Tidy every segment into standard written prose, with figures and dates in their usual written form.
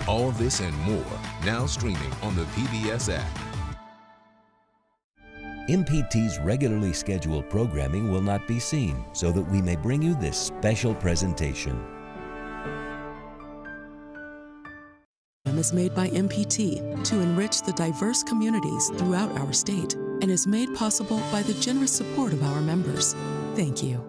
All this and more, now streaming on the PBS app. MPT's regularly scheduled programming will not be seen, so that we may bring you this special presentation. Is made by MPT to enrich the diverse communities throughout our state and is made possible by the generous support of our members. Thank you.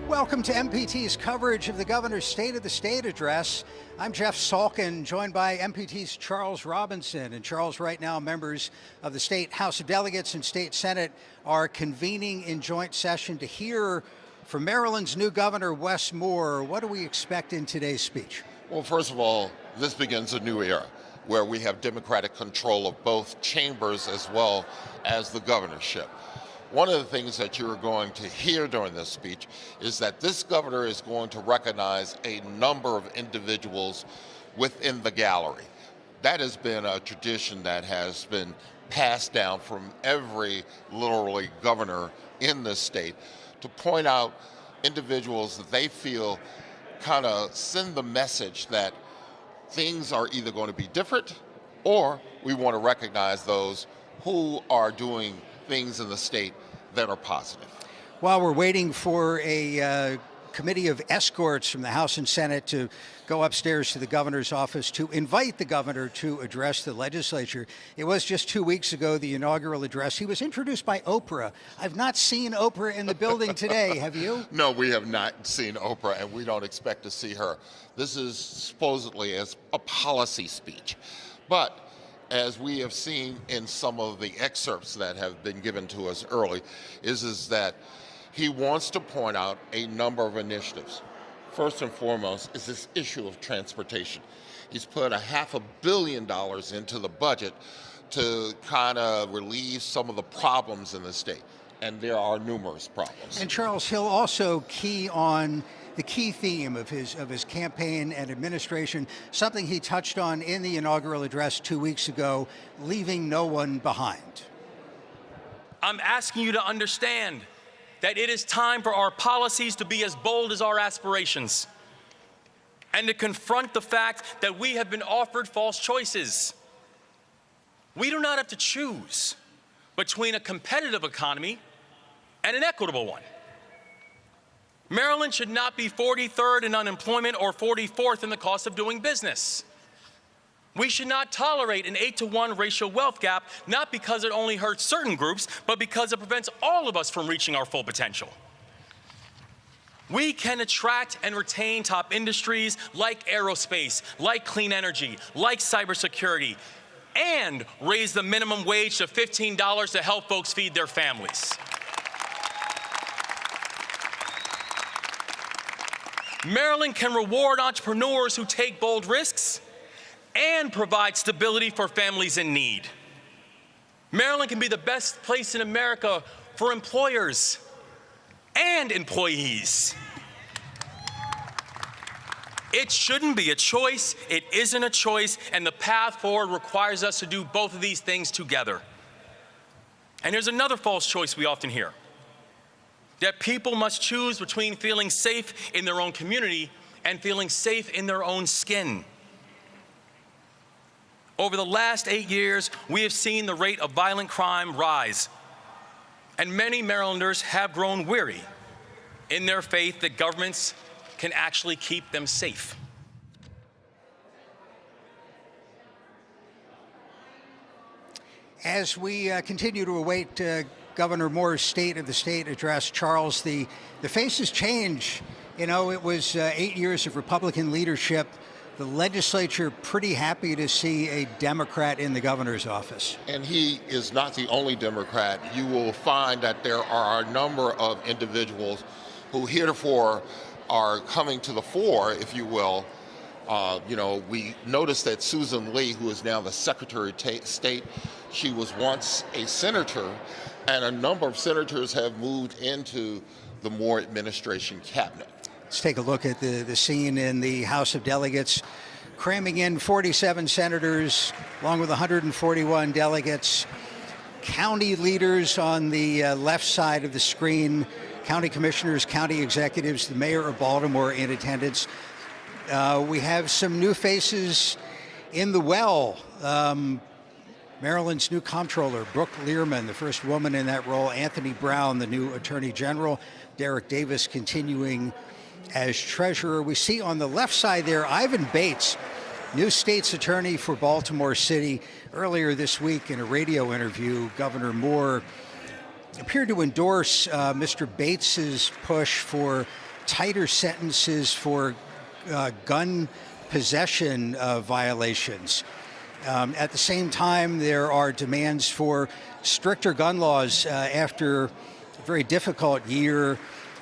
Welcome to MPT's coverage of the Governor's State of the State address. I'm Jeff Salkin, joined by MPT's Charles Robinson. And Charles, right now, members of the State House of Delegates and State Senate are convening in joint session to hear from Maryland's new governor, Wes Moore. What do we expect in today's speech? Well, first of all, this begins a new era where we have Democratic control of both chambers as well as the governorship. One of the things that you're going to hear during this speech is that this governor is going to recognize a number of individuals within the gallery. That has been a tradition that has been passed down from every literally governor in this state to point out individuals that they feel kind of send the message that things are either going to be different, or we want to recognize those who are doing things in the state that are positive. While we're waiting for a committee of escorts from the House and Senate to go upstairs to the governor's office to invite the governor to address the legislature, it was just 2 weeks ago, the inaugural address. He was introduced by Oprah. I've not seen Oprah in the building today. Have you? No, we have not seen Oprah, and we don't expect to see her. This is supposedly as a policy speech. But as we have seen in some of the excerpts that have been given to us early, is that he wants to point out a number of initiatives. First and foremost is this issue of transportation. He's put $500 million into the budget to kind of relieve some of the problems in the state, and there are numerous problems. And Charles, he'll also key on the key theme of his campaign and administration, something he touched on in the inaugural address 2 weeks ago, leaving no one behind. I'm asking you to understand that it is time for our policies to be as bold as our aspirations, and to confront the fact that we have been offered false choices. We do not have to choose between a competitive economy and an equitable one. Maryland should not be 43rd in unemployment or 44th in the cost of doing business. We should not tolerate an 8-to-1 racial wealth gap, not because it only hurts certain groups, but because it prevents all of us from reaching our full potential. We can attract and retain top industries like aerospace, like clean energy, like cybersecurity, and raise the minimum wage to $15 to help folks feed their families. Maryland can reward entrepreneurs who take bold risks and provide stability for families in need. Maryland can be the best place in America for employers and employees. It shouldn't be a choice, it isn't a choice, and the path forward requires us to do both of these things together. And there's another false choice we often hear, that people must choose between feeling safe in their own community and feeling safe in their own skin. Over the last 8 years, we have seen the rate of violent crime rise, and many Marylanders have grown weary in their faith that governments can actually keep them safe. As we continue to await Governor Moore's State of the State address, Charles, the faces change. You know, it was 8 years of Republican leadership. The legislature pretty happy to see a Democrat in the governor's office. And he is not the only Democrat. You will find that there are a number of individuals who heretofore are coming to the fore, if you will. We noticed that Susan Lee, who is now the Secretary of State, she was once a senator, and a number of senators have moved into the Moore administration cabinet. Let's take a look at the scene in the House of Delegates. cramming in 47 senators, along with 141 delegates. County leaders on the left side of the screen, county commissioners, county executives, the mayor of Baltimore in attendance. We have some new faces in the well. Maryland's new comptroller, Brooke Learman, the first woman in that role. Anthony Brown, the new attorney general. Derek Davis continuing as treasurer. We see on the left side there, Ivan Bates, new state's attorney for Baltimore City. Earlier this week in a radio interview, Governor Moore appeared to endorse Mr. Bates's push for tighter sentences for gun possession violations. At the same time, there are demands for stricter gun laws after a very difficult year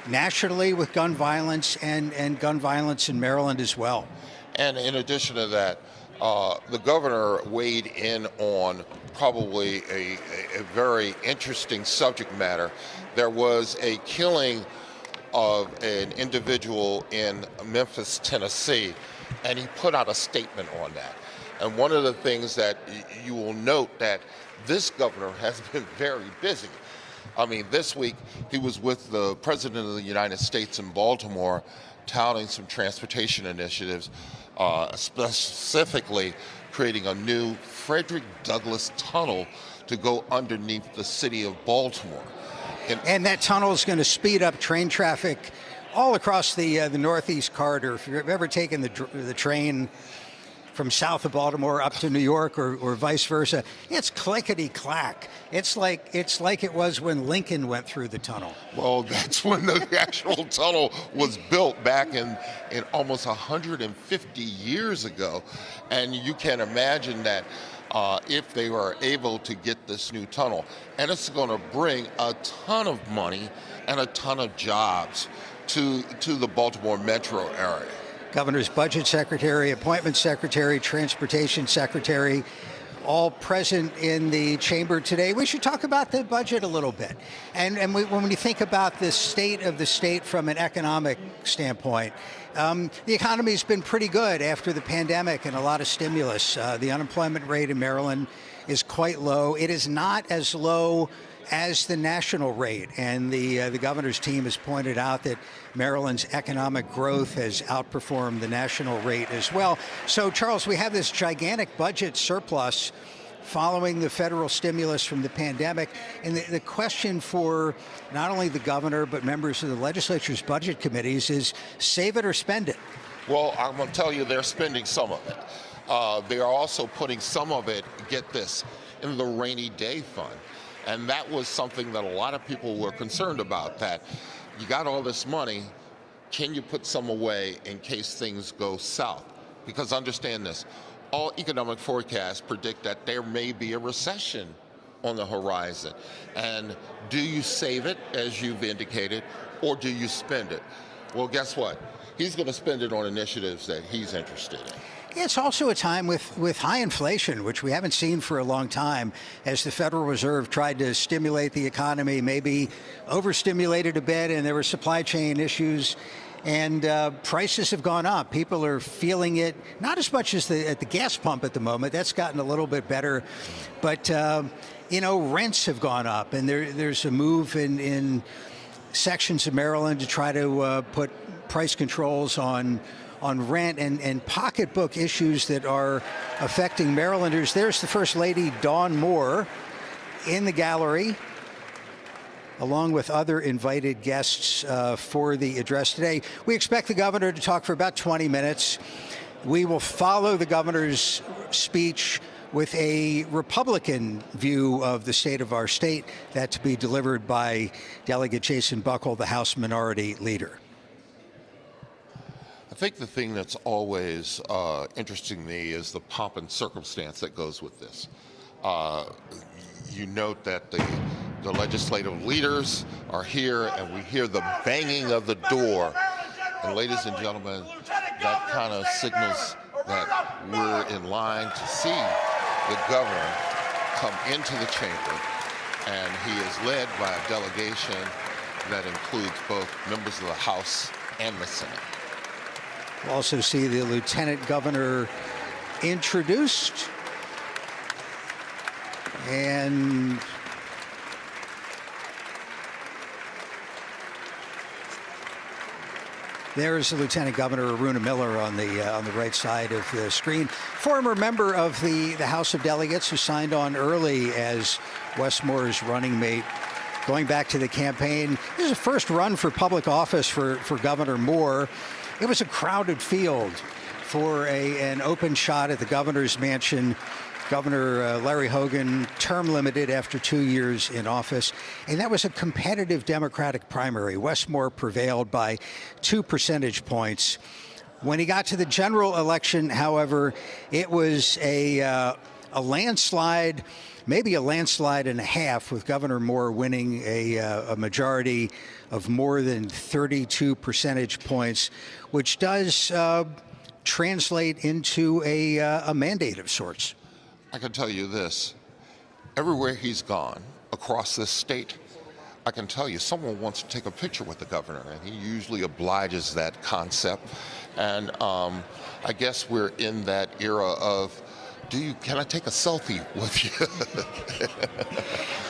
nationally with gun violence and gun violence in Maryland as well. And in addition to that, the governor weighed in on probably a very interesting subject matter. There was a killing of an individual in Memphis, Tennessee, and he put out a statement on that. And one of the things that you will note that this governor has been very busy. I mean, this week he was with the President of the United States in Baltimore, touting some transportation initiatives, specifically creating a new Frederick Douglass tunnel to go underneath the city of Baltimore. And that tunnel is going to speed up train traffic all across the Northeast Corridor. If you've ever taken the train from south of Baltimore up to New York or vice versa, it's clickety-clack. It's like it was when Lincoln went through the tunnel. Well, that's when the actual tunnel was built back in almost 150 years ago. And you can imagine that if they were able to get this new tunnel, and it's going to bring a ton of money and a ton of jobs to the Baltimore metro area. Governor's budget secretary, appointment secretary, transportation secretary, all present in the chamber today. We should talk about the budget a little bit. And when you think about the state of the state from an economic standpoint, the economy's been pretty good after the pandemic and a lot of stimulus. The unemployment rate in Maryland is quite low. It is not as low as the national rate, and the governor's team has pointed out that Maryland's economic growth has outperformed the national rate as well. So, Charles, we have this gigantic budget surplus following the federal stimulus from the pandemic, and the question for not only the governor but members of the legislature's budget committees is save it or spend it. Well, I'm going to tell you they're spending some of it. They are also putting some of it, get this, in the rainy day fund. And that was something that a lot of people were concerned about, that you got all this money, can you put some away in case things go south? Because understand this, all economic forecasts predict that there may be a recession on the horizon. And do you save it, as you've indicated, or do you spend it? Well, guess what? He's going to spend it on initiatives that he's interested in. It's also a time with high inflation, which we haven't seen for a long time, as the Federal Reserve tried to stimulate the economy, maybe overstimulated a bit, and there were supply chain issues, and prices have gone up. People are feeling it, not as much as at the gas pump at the moment. That's gotten a little bit better, but rents have gone up, and there's a move in sections of Maryland to try to put price controls on rent and pocketbook issues that are affecting Marylanders. There's the First Lady, Dawn Moore, in the gallery, along with other invited guests for the address today. We expect the governor to talk for about 20 minutes. We will follow the governor's speech with a Republican view of the state of our state, that to be delivered by Delegate Jason Buckle, the House Minority Leader. I think the thing that's always interesting to me is the pomp and circumstance that goes with this. You note that the legislative leaders are here, and we hear the banging of the door. And ladies and gentlemen, that kind of signals that we're in line to see the governor come into the chamber, and he is led by a delegation that includes both members of the House and the Senate. We'll also see the Lieutenant Governor introduced. And there's Lieutenant Governor Aruna Miller on the right side of the screen, former member of the House of Delegates who signed on early as Wes Moore's running mate. Going back to the campaign, this is a first run for public office for Governor Moore. It was a crowded field for an open shot at the governor's mansion. Governor Larry Hogan, term limited after 2 years in office. And that was a competitive Democratic primary. Wes Moore prevailed by 2 percentage points. When he got to the general election, however, it was a landslide, maybe a landslide and a half, with Governor Moore winning a majority of more than 32 percentage points, which does translate into a mandate of sorts. I can tell you this, everywhere he's gone across this state, I can tell you someone wants to take a picture with the governor, and he usually obliges that concept. And I guess we're in that era of, can I take a selfie with you?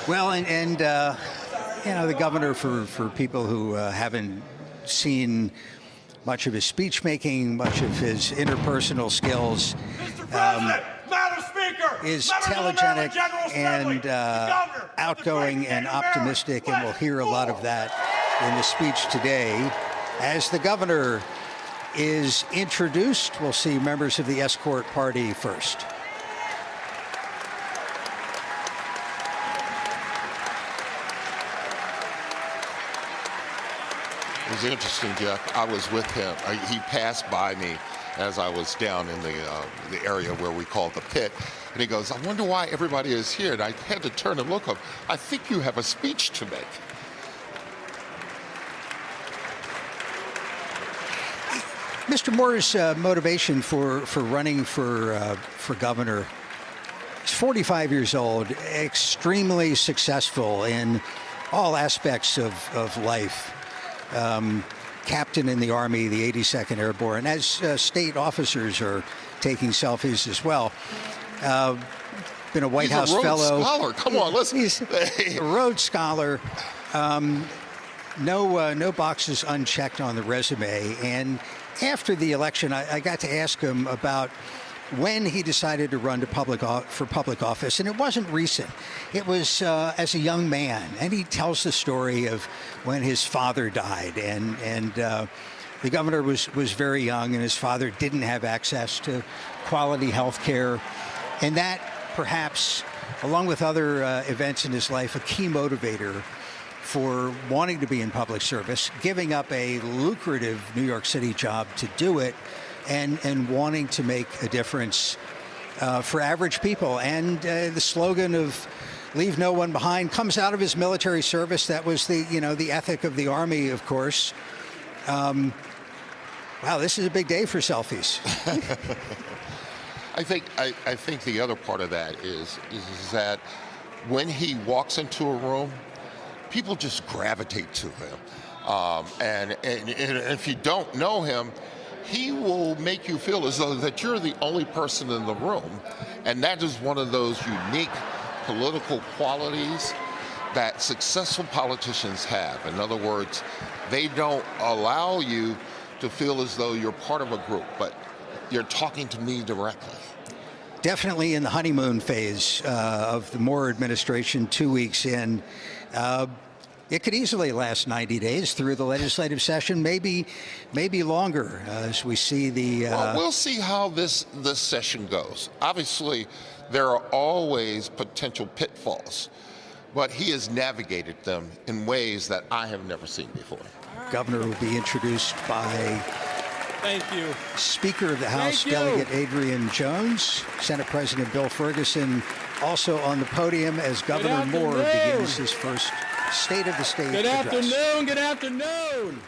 Well, and the governor, for people who haven't seen much of his speech making, much of his interpersonal skills, is telegenic and outgoing and optimistic, and we'll hear a lot of that in the speech today. As the governor is introduced, we'll see members of the escort party first. It was interesting, Jeff. I was with him. He passed by me as I was down in the area where we call the pit. And he goes, I wonder why everybody is here. And I had to turn and look up. I think you have a speech to make. Mr. Moore's motivation for running for governor, he's 45 years old, extremely successful in all aspects of life. Captain in the Army, the 82nd Airborne, as state officers are taking selfies as well. Been a White House fellow. Scholar. Come on, listen. He's a Rhodes Scholar. No boxes unchecked on the resume. And after the election, I got to ask him about when he decided to run for public office, and it wasn't recent. It was as a young man, and he tells the story of when his father died, and the governor was very young, and his father didn't have access to quality health care, and that perhaps, along with other events in his life, a key motivator for wanting to be in public service, giving up a lucrative New York City job to do it, and wanting to make a difference for average people. And the slogan of "Leave no one behind" comes out of his military service. That was the ethic of the Army, of course. Wow, this is a big day for selfies. I think the other part of that is that when he walks into a room, people just gravitate to him. And if you don't know him, he will make you feel as though that you're the only person in the room. And that is one of those unique political qualities that successful politicians have. In other words, they don't allow you to feel as though you're part of a group, but you're talking to me directly. Definitely in the honeymoon phase of the Moore administration, 2 weeks in. It could easily last 90 days through the legislative session, maybe longer, as we see the... Well, we'll see how this session goes. Obviously, there are always potential pitfalls, but he has navigated them in ways that I have never seen before. Governor will be introduced by Thank you. Speaker of the House, Delegate Adrian Jones. Senate President Bill Ferguson also on the podium as Governor Moore begins his first State of the State address. Good afternoon.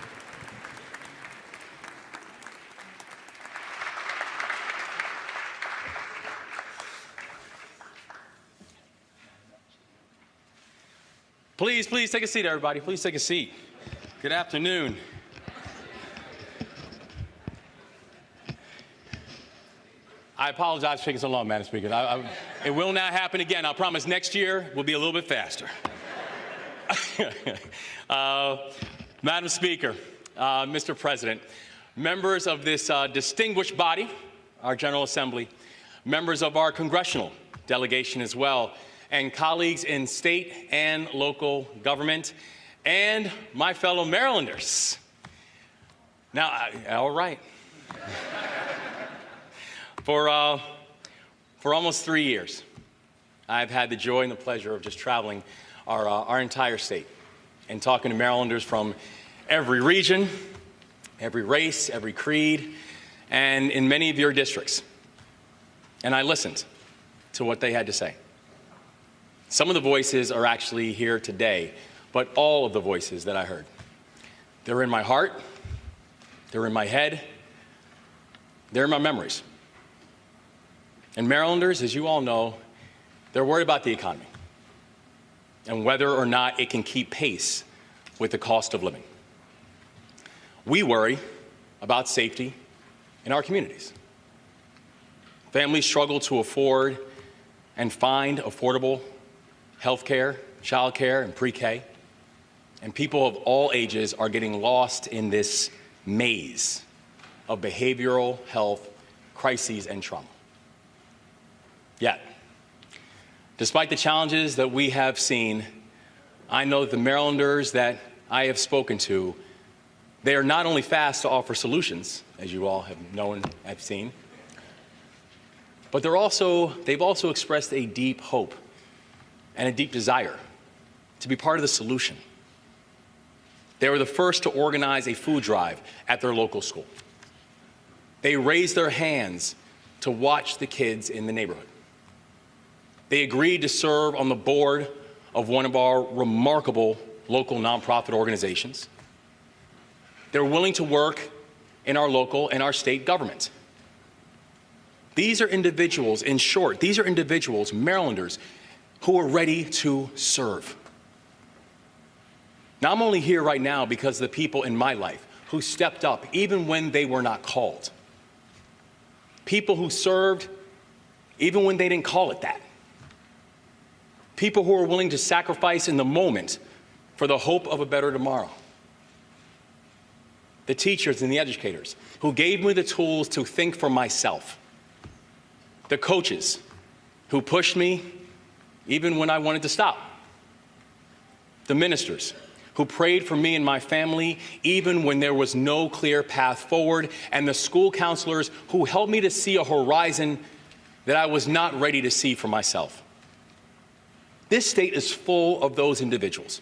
Please take a seat, everybody. Please take a seat. Good afternoon. I apologize for taking so long, Madam Speaker. It will not happen again. I promise next year will be a little bit faster. Madam Speaker, Mr. President, members of this distinguished body, our General Assembly, members of our congressional delegation as well, and colleagues in state and local government, and my fellow Marylanders. Now, all right. For almost 3 years, I've had the joy and the pleasure of just traveling our entire state and talking to Marylanders from every region, every race, every creed, and in many of your districts. And I listened to what they had to say. Some of the voices are actually here today, but all of the voices that I heard, they're in my heart, they're in my head, they're in my memories. And Marylanders, as you all know, they're worried about the economy and whether or not it can keep pace with the cost of living. We worry about safety in our communities. Families struggle to afford and find affordable health care, child care, and pre-K. And people of all ages are getting lost in this maze of behavioral health crises and trauma. Yet, despite the challenges that we have seen, I know that the Marylanders that I have spoken to, they are not only fast to offer solutions, as you all have known and have seen, but they've also expressed a deep hope and a deep desire to be part of the solution. They were the first to organize a food drive at their local school. They raised their hands to watch the kids in the neighborhood. They agreed to serve on the board of one of our remarkable local nonprofit organizations. They're willing to work in our local and our state government. These are individuals, in short, these are individuals, Marylanders, who are ready to serve. Now, I'm only here right now because of the people in my life who stepped up even when they were not called. People who served even when they didn't call it that. People who are willing to sacrifice in the moment for the hope of a better tomorrow. The teachers and the educators who gave me the tools to think for myself. The coaches who pushed me even when I wanted to stop. The ministers who prayed for me and my family even when there was no clear path forward. And the school counselors who helped me to see a horizon that I was not ready to see for myself. This state is full of those individuals.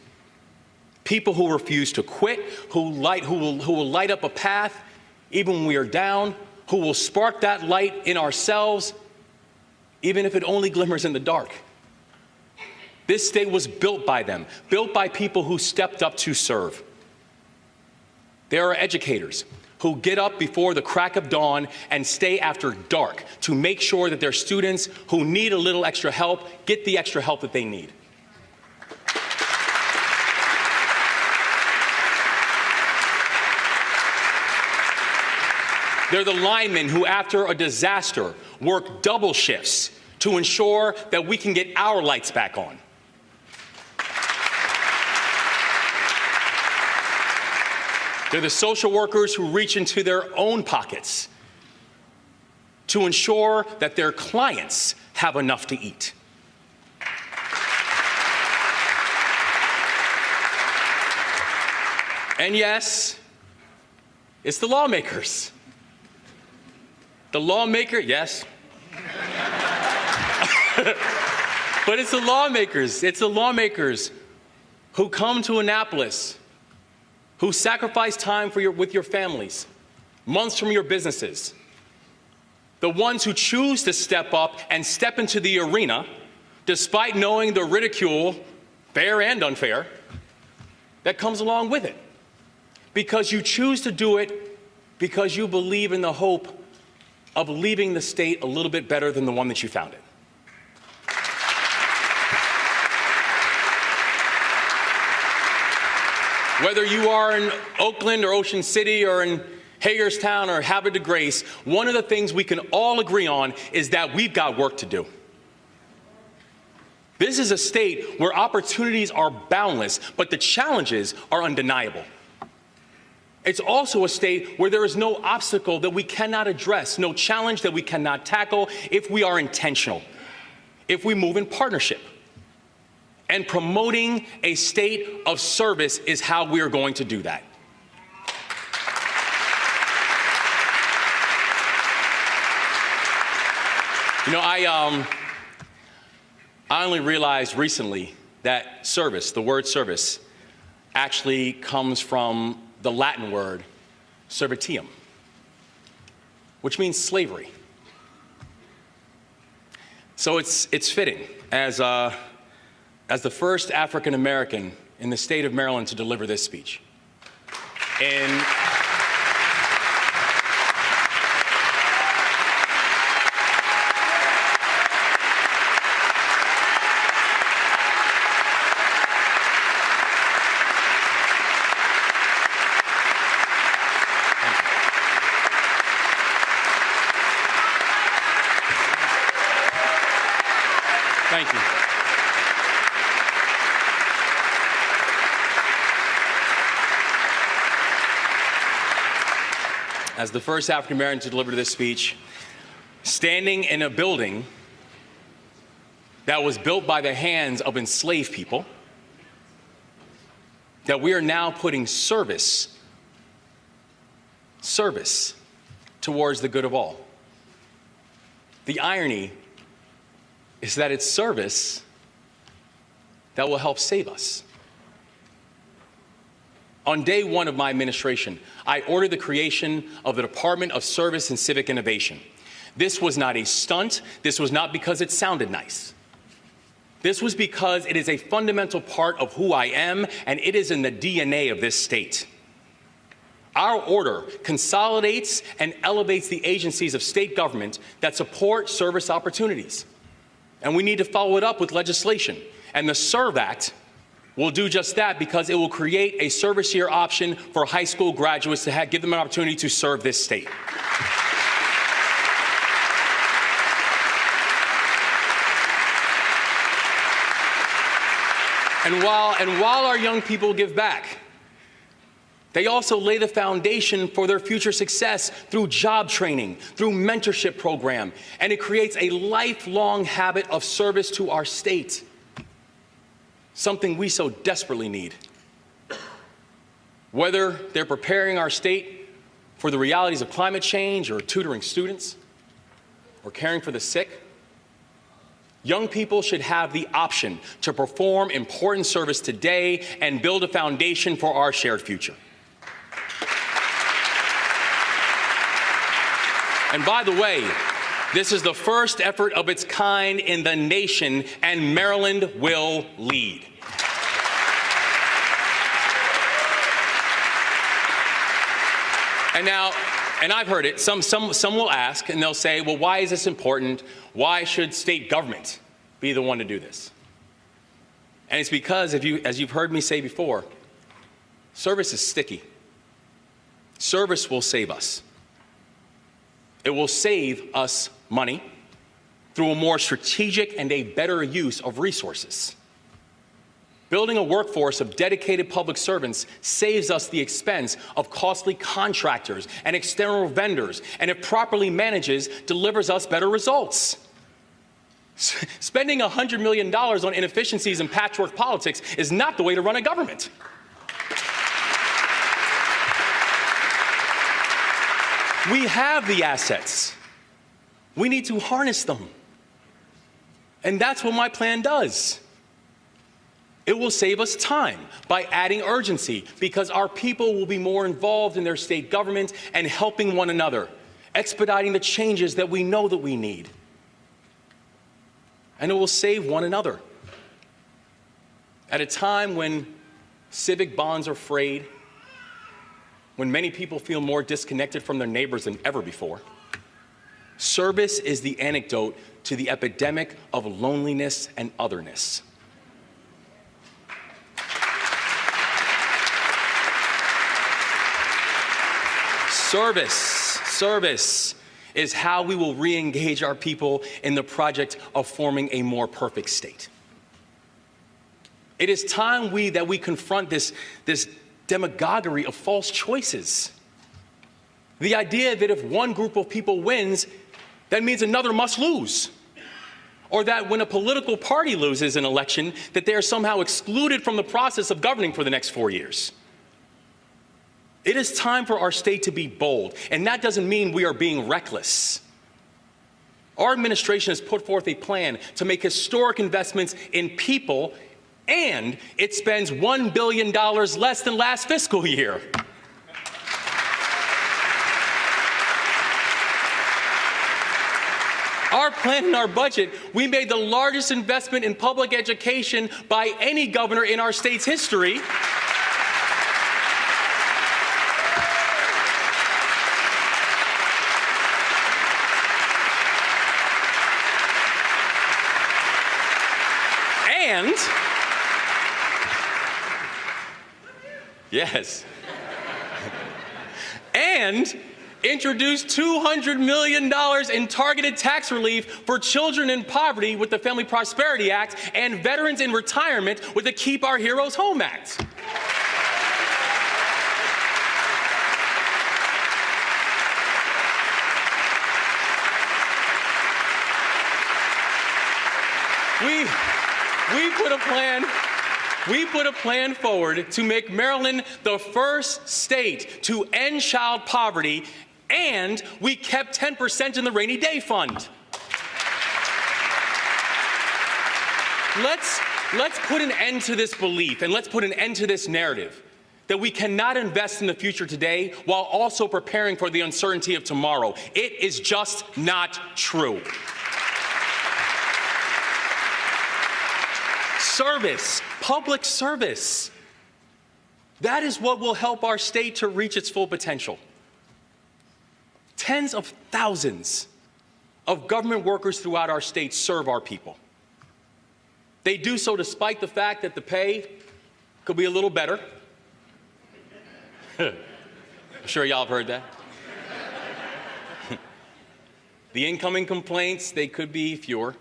People who refuse to quit, who will light up a path even when we are down, who will spark that light in ourselves, even if it only glimmers in the dark. This state was built by them, built by people who stepped up to serve. There are educators who get up before the crack of dawn and stay after dark to make sure that their students who need a little extra help get the extra help that they need. They're the linemen who, after a disaster, work double shifts to ensure that we can get our lights back on. They're the social workers who reach into their own pockets to ensure that their clients have enough to eat. And yes, it's the lawmakers. The lawmaker, yes. But it's the lawmakers. It's the lawmakers who come to Annapolis, who sacrifice time with your families, months from your businesses. The ones who choose to step up and step into the arena, despite knowing the ridicule, fair and unfair, that comes along with it. Because you choose to do it because you believe in the hope of leaving the state a little bit better than the one that you found it. Whether you are in Oakland or Ocean City or in Hagerstown or Havre de Grace, one of the things we can all agree on is that we've got work to do. This is a state where opportunities are boundless, but the challenges are undeniable. It's also a state where there is no obstacle that we cannot address, no challenge that we cannot tackle if we are intentional, if we move in partnership. And promoting a state of service is how we are going to do that. You know, I only realized recently that service, the word service, actually comes from the Latin word servitium, which means slavery. So it's fitting as the first African American in the state of Maryland to deliver this speech. And thank you. As the first African American to deliver this speech, standing in a building that was built by the hands of enslaved people, that we are now putting service towards the good of all. The irony is that it's service that will help save us. On day one of my administration, I ordered the creation of the Department of Service and Civic Innovation. This was not a stunt. This was not because it sounded nice. This was because it is a fundamental part of who I am, and it is in the DNA of this state. Our order consolidates and elevates the agencies of state government that support service opportunities. And we need to follow it up with legislation. And the SERVE Act will do just that because it will create a service year option for high school graduates to give them an opportunity to serve this state. And while our young people give back, they also lay the foundation for their future success through job training, through mentorship program, and it creates a lifelong habit of service to our state, something we so desperately need. Whether they're preparing our state for the realities of climate change or tutoring students or caring for the sick, young people should have the option to perform important service today and build a foundation for our shared future. And by the way, this is the first effort of its kind in the nation, and Maryland will lead. And I've heard it, some will ask, and they'll say, well, why is this important? Why should state government be the one to do this? And it's because, as you've heard me say before, service is sticky. Service will save us. It will save us money through a more strategic and a better use of resources. Building a workforce of dedicated public servants saves us the expense of costly contractors and external vendors, and if properly manages, delivers us better results. Spending $100 million on inefficiencies and patchwork politics is not the way to run a government. We have the assets. We need to harness them. And that's what my plan does. It will save us time by adding urgency because our people will be more involved in their state government and helping one another, expediting the changes that we know that we need. And it will save one another. At a time when civic bonds are frayed, when many people feel more disconnected from their neighbors than ever before, service is the antidote to the epidemic of loneliness and otherness. Service is how we will re-engage our people in the project of forming a more perfect state. It is time that we confront this demagoguery of false choices. The idea that if one group of people wins, that means another must lose. Or that when a political party loses an election, that they are somehow excluded from the process of governing for the next 4 years. It is time for our state to be bold, and that doesn't mean we are being reckless. Our administration has put forth a plan to make historic investments in people, and it spends $1 billion less than last fiscal year. Our plan and our budget, we made the largest investment in public education by any governor in our state's history. And, yes, and introduced $200 million in targeted tax relief for children in poverty with the Family Prosperity Act and veterans in retirement with the Keep Our Heroes Home Act. We put a plan forward to make Maryland the first state to end child poverty, and we kept 10% in the rainy day fund. Let's put an end to this belief, and let's put an end to this narrative that we cannot invest in the future today while also preparing for the uncertainty of tomorrow. It is just not true. Service, public service. That is what will help our state to reach its full potential. Tens of thousands of government workers throughout our state serve our people. They do so despite the fact that the pay could be a little better. I'm sure y'all have heard that. The incoming complaints, they could be fewer.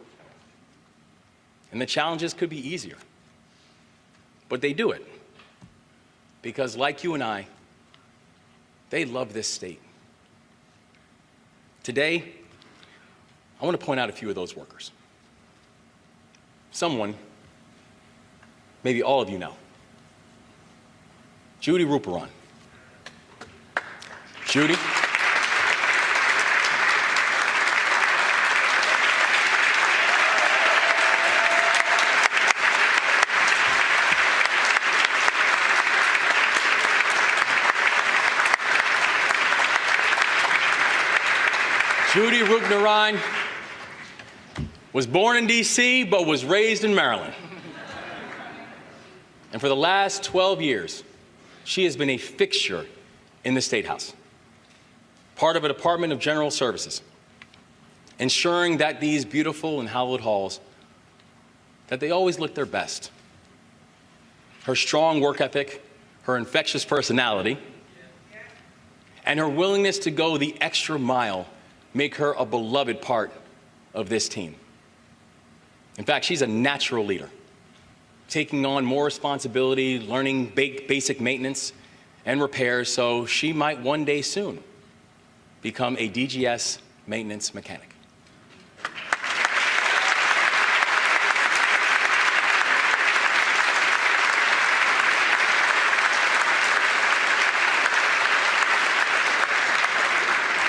And the challenges could be easier. But they do it because, like you and I, they love this state. Today, I want to point out a few of those workers. Someone, maybe all of you know. Judy Ruperon. Judy. Judy Ruperon was born in D.C. but was raised in Maryland. And for the last 12 years, she has been a fixture in the State House, part of a Department of General Services, ensuring that these beautiful and hallowed halls, that they always look their best. Her strong work ethic, her infectious personality, and her willingness to go the extra mile make her a beloved part of this team. In fact, she's a natural leader, taking on more responsibility, learning basic maintenance and repairs, so she might one day soon become a DGS maintenance mechanic.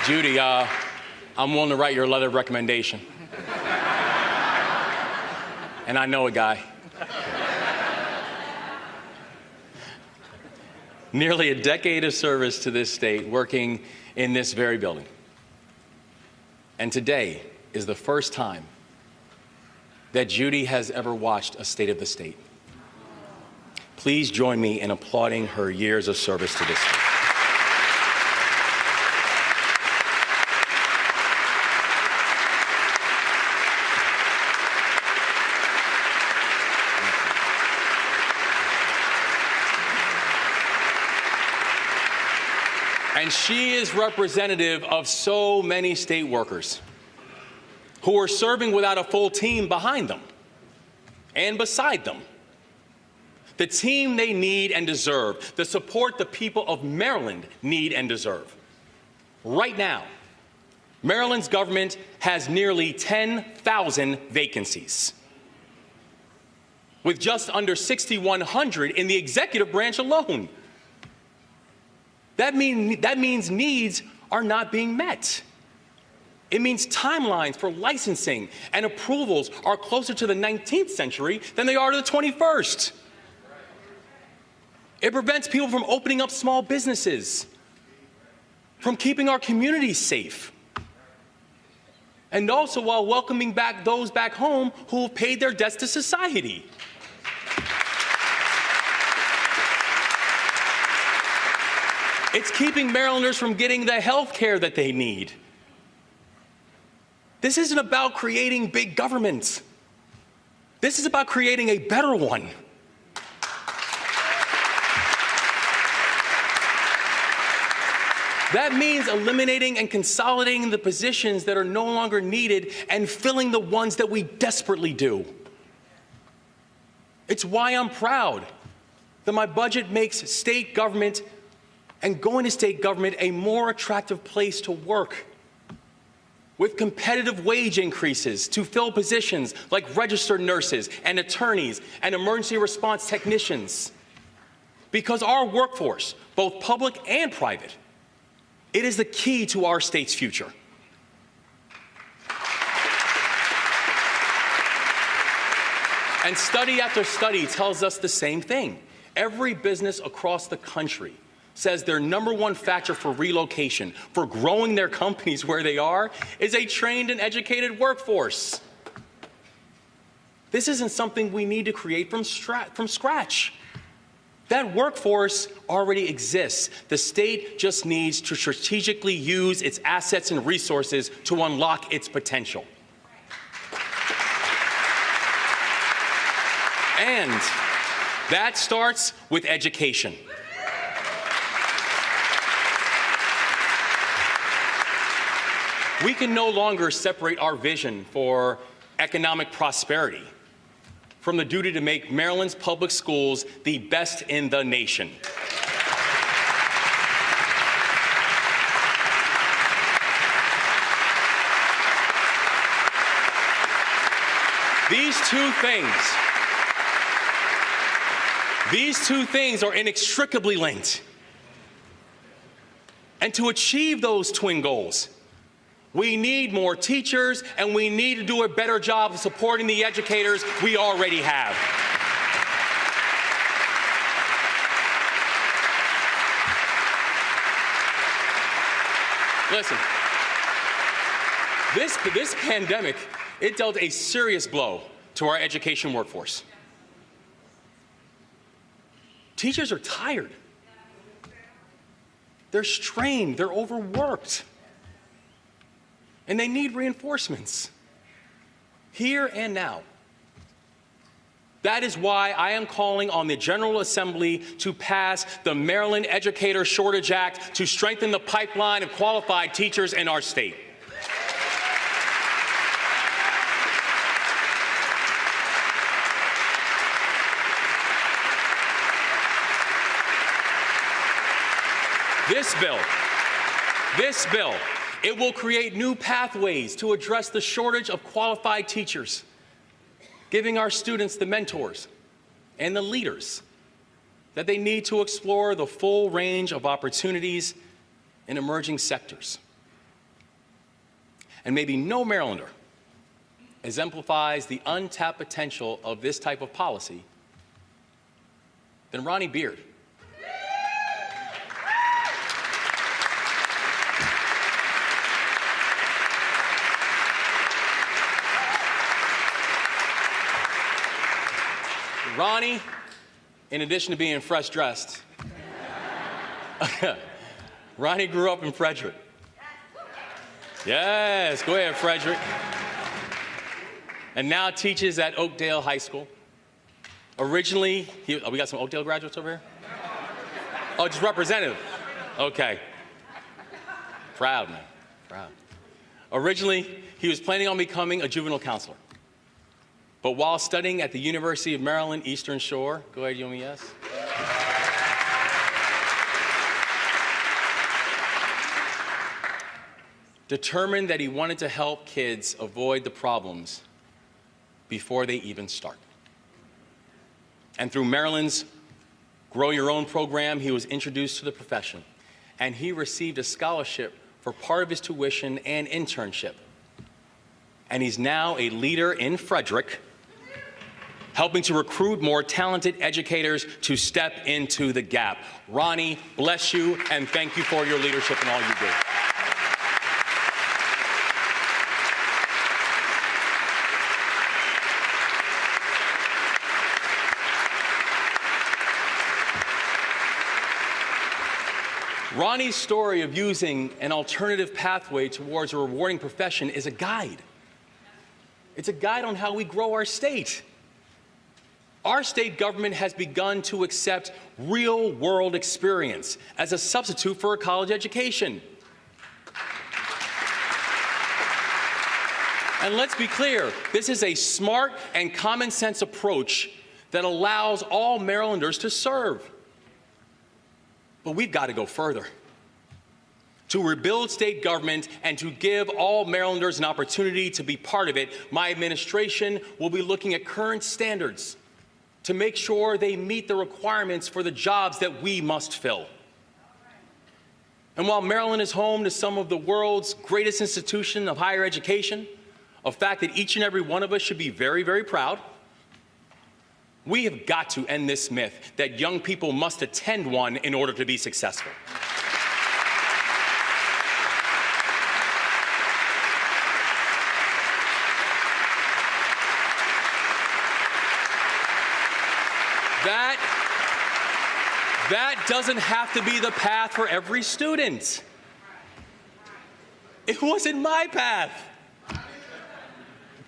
Judy, I'm willing to write your letter of recommendation. And I know a guy. Nearly a decade of service to this state, working in this very building. And today is the first time that Judy has ever watched a State of the State. Please join me in applauding her years of service to this state. And she is representative of so many state workers who are serving without a full team behind them and beside them. The team they need and deserve, the support the people of Maryland need and deserve. Right now, Maryland's government has nearly 10,000 vacancies, with just under 6,100 in the executive branch alone. That means needs are not being met. It means timelines for licensing and approvals are closer to the 19th century than they are to the 21st. It prevents people from opening up small businesses, from keeping our communities safe, and also while welcoming back those back home who have paid their debts to society. It's keeping Marylanders from getting the health care that they need. This isn't about creating big government. This is about creating a better one. That means eliminating and consolidating the positions that are no longer needed and filling the ones that we desperately do. It's why I'm proud that my budget makes state government and going to state government a more attractive place to work, with competitive wage increases to fill positions like registered nurses and attorneys and emergency response technicians. Because our workforce, both public and private, it is the key to our state's future. And study after study tells us the same thing. Every business across the country says their #1 factor for relocation, for growing their companies where they are, is a trained and educated workforce. This isn't something we need to create from scratch. That workforce already exists. The state just needs to strategically use its assets and resources to unlock its potential. And that starts with education. We can no longer separate our vision for economic prosperity from the duty to make Maryland's public schools the best in the nation. These two things are inextricably linked. And to achieve those twin goals, we need more teachers, and we need to do a better job of supporting the educators we already have. Listen, this pandemic, it dealt a serious blow to our education workforce. Teachers are tired. They're strained, they're overworked. And they need reinforcements, here and now. That is why I am calling on the General Assembly to pass the Maryland Educator Shortage Act to strengthen the pipeline of qualified teachers in our state. This bill, it will create new pathways to address the shortage of qualified teachers, giving our students the mentors and the leaders that they need to explore the full range of opportunities in emerging sectors. And maybe no Marylander exemplifies the untapped potential of this type of policy than Ronnie Beard. Ronnie, in addition to being fresh dressed, Ronnie grew up in Frederick. Yes, go ahead, Frederick. And now teaches at Oakdale High School. Originally, we got some Oakdale graduates over here? Oh, just representative. Okay. Proud, man, proud. Originally, he was planning on becoming a juvenile counselor. But while studying at the University of Maryland, Eastern Shore, go ahead, UMES. Determined that he wanted to help kids avoid the problems before they even start. And through Maryland's Grow Your Own program, he was introduced to the profession, and he received a scholarship for part of his tuition and internship. And he's now a leader in Frederick, helping to recruit more talented educators to step into the gap. Ronnie, bless you, and thank you for your leadership and all you do. Ronnie's story of using an alternative pathway towards a rewarding profession is a guide. It's a guide on how we grow our state. Our state government has begun to accept real-world experience as a substitute for a college education. And let's be clear, this is a smart and common-sense approach that allows all Marylanders to serve. But we've got to go further. To rebuild state government and to give all Marylanders an opportunity to be part of it, my administration will be looking at current standards to make sure they meet the requirements for the jobs that we must fill. And while Maryland is home to some of the world's greatest institutions of higher education, a fact that each and every one of us should be very, very proud, we have got to end this myth that young people must attend one in order to be successful. That doesn't have to be the path for every student. It wasn't my path.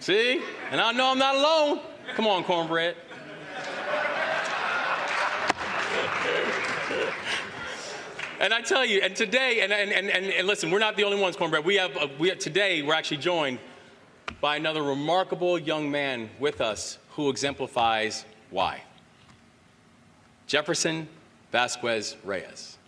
See? And I know I'm not alone. Come on, cornbread. And I tell you, and today, and listen, we're not the only ones, cornbread. Today, we're actually joined by another remarkable young man with us who exemplifies why. Jefferson Vasquez Reyes.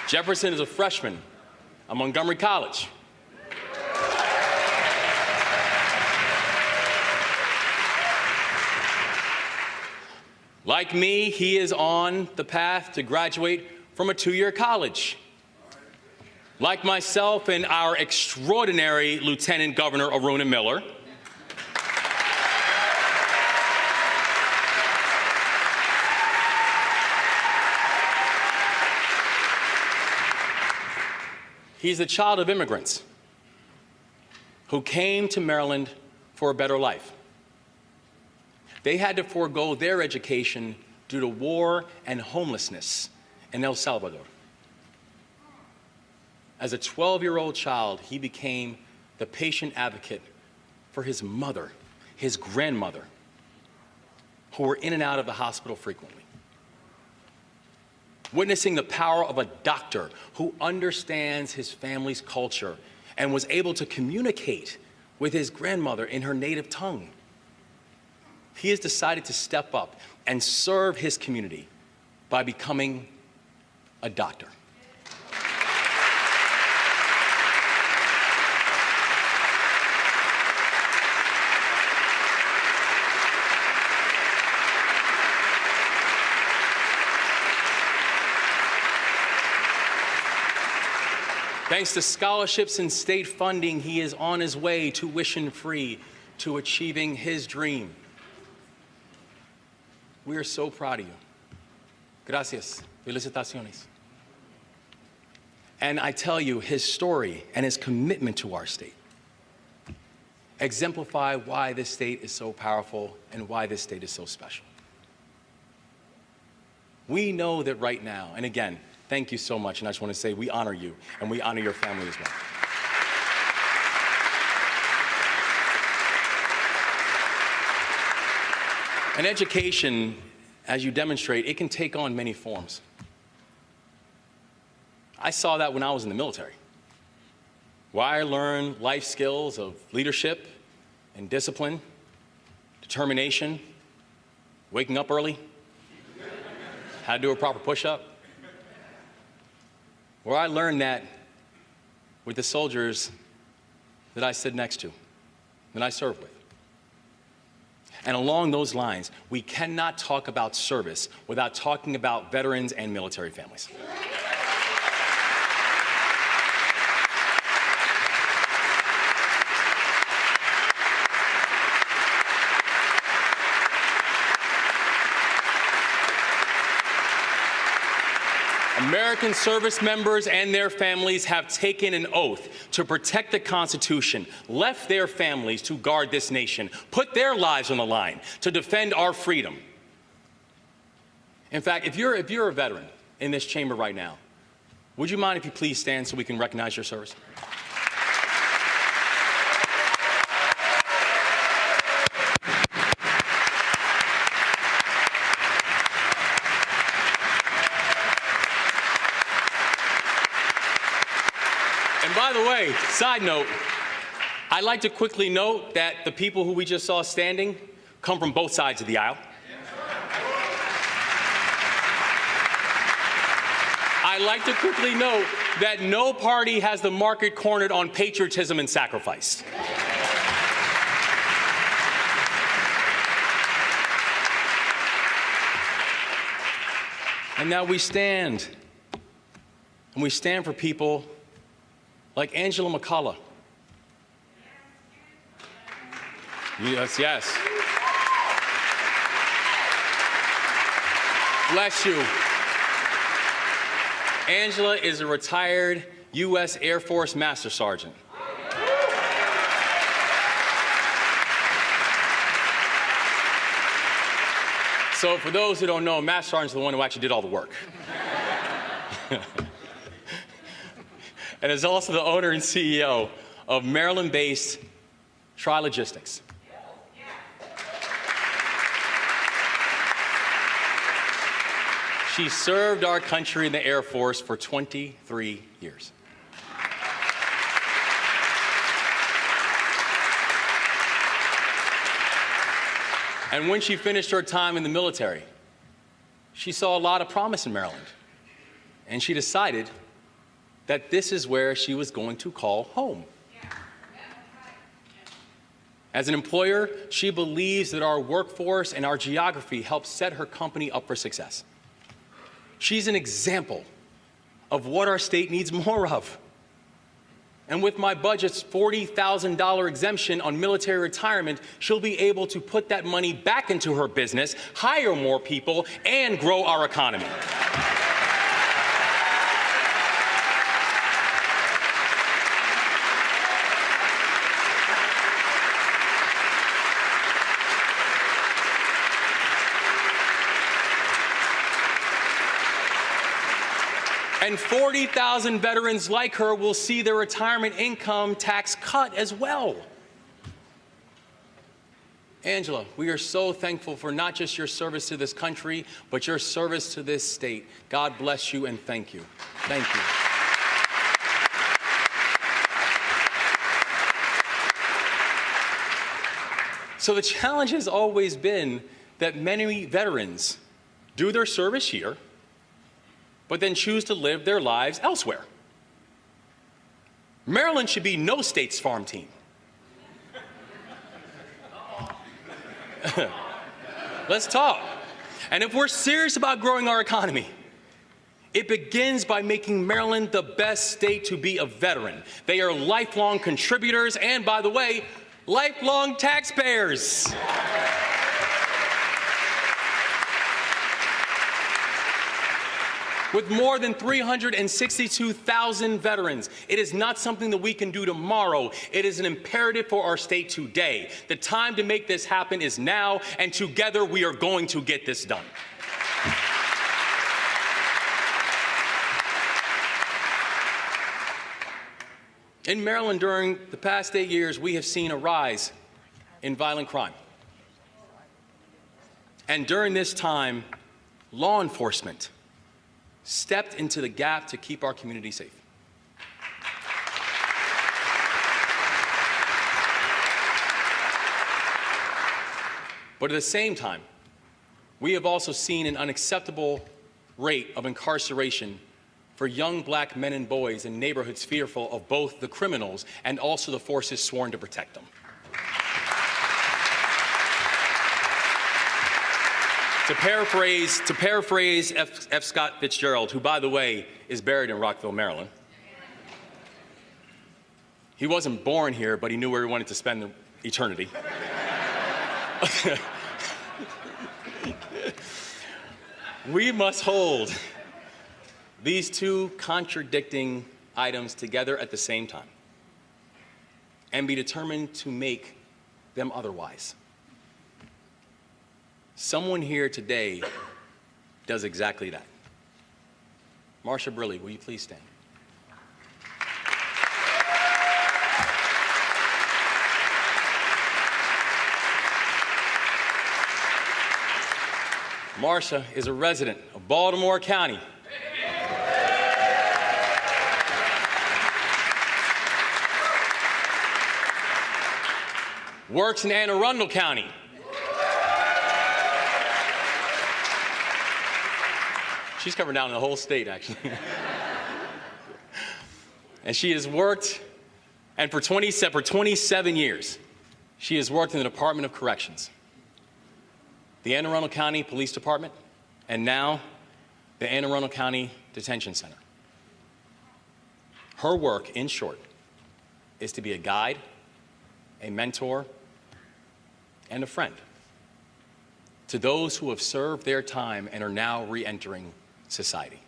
Jefferson is a freshman at Montgomery College. Like me, he is on the path to graduate from a two-year college. Like myself and our extraordinary Lieutenant Governor Aruna Miller, he's the child of immigrants who came to Maryland for a better life. They had to forego their education due to war and homelessness in El Salvador. As a 12-year-old child, he became the patient advocate for his mother, his grandmother, who were in and out of the hospital frequently. Witnessing the power of a doctor who understands his family's culture and was able to communicate with his grandmother in her native tongue. He has decided to step up and serve his community by becoming a doctor. Thanks to scholarships and state funding, he is on his way, tuition-free, to achieving his dream. We are so proud of you. Gracias. Felicitaciones. And I tell you, his story and his commitment to our state exemplify why this state is so powerful and why this state is so special. We know that right now, and again, thank you so much, and I just want to say we honor you, and we honor your family as well. And education, as you demonstrate, it can take on many forms. I saw that when I was in the military, where I learned life skills of leadership and discipline, determination, waking up early, how to do a proper push-up. Where I learned that with the soldiers that I stood next to, that I served with. And along those lines, we cannot talk about service without talking about veterans and military families. American service members and their families have taken an oath to protect the Constitution, left their families to guard this nation, put their lives on the line to defend our freedom. In fact, if you're a veteran in this chamber right now, would you mind if you please stand so we can recognize your service? By the way, side note, I'd like to quickly note that the people who we just saw standing come from both sides of the aisle. I'd like to quickly note that no party has the market cornered on patriotism and sacrifice. And now we stand, and we stand for people like Angela McCullough. Yes, yes. Bless you. Angela is a retired U.S. Air Force Master Sergeant. So for those who don't know, Master Sergeant is the one who actually did all the work. And is also the owner and CEO of Maryland-based Tri-Logistics. She served our country in the Air Force for 23 years. And when she finished her time in the military, she saw a lot of promise in Maryland. And she decided that this is where she was going to call home. As an employer, she believes that our workforce and our geography help set her company up for success. She's an example of what our state needs more of. And with my budget's $40,000 exemption on military retirement, she'll be able to put that money back into her business, hire more people, and grow our economy. And 40,000 veterans like her will see their retirement income tax cut as well. Angela, we are so thankful for not just your service to this country, but your service to this state. God bless you and thank you. Thank you. So the challenge has always been that many veterans do their service here, but then choose to live their lives elsewhere. Maryland should be no state's farm team. Let's talk. And if we're serious about growing our economy, it begins by making Maryland the best state to be a veteran. They are lifelong contributors and, by the way, lifelong taxpayers. With more than 362,000 veterans, it is not something that we can do tomorrow. It is an imperative for our state today. The time to make this happen is now, and together we are going to get this done. In Maryland, during the past 8 years, we have seen a rise in violent crime. And during this time, law enforcement stepped into the gap to keep our community safe. But at the same time, we have also seen an unacceptable rate of incarceration for young black men and boys in neighborhoods fearful of both the criminals and also the forces sworn to protect them. To paraphrase F. Scott Fitzgerald, who, by the way, is buried in Rockville, Maryland, he wasn't born here, but he knew where he wanted to spend eternity. We must hold these two contradicting items together at the same time and be determined to make them otherwise. Someone here today does exactly that. Marsha Briley, will you please stand? Marsha is a resident of Baltimore County. Works in Anne Arundel County. She's covered down in the whole state, actually. And she has worked, and for 27 years, she has worked in the Department of Corrections, the Anne Arundel County Police Department, and now the Anne Arundel County Detention Center. Her work, in short, is to be a guide, a mentor, and a friend to those who have served their time and are now re-entering society.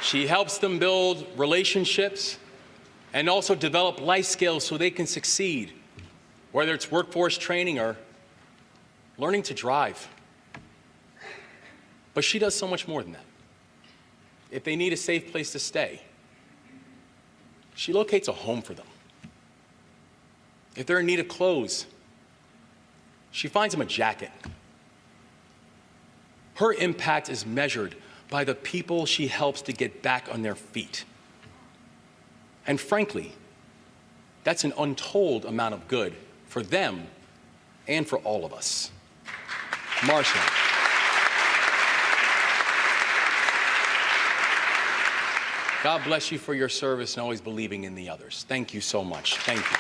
She helps them build relationships and also develop life skills so they can succeed, whether it's workforce training or learning to drive. But she does so much more than that. If they need a safe place to stay, she locates a home for them. If they're in need of clothes, she finds them a jacket. Her impact is measured by the people she helps to get back on their feet. And frankly, that's an untold amount of good for them and for all of us. Marsha. God bless you for your service and always believing in the others. Thank you so much. Thank you.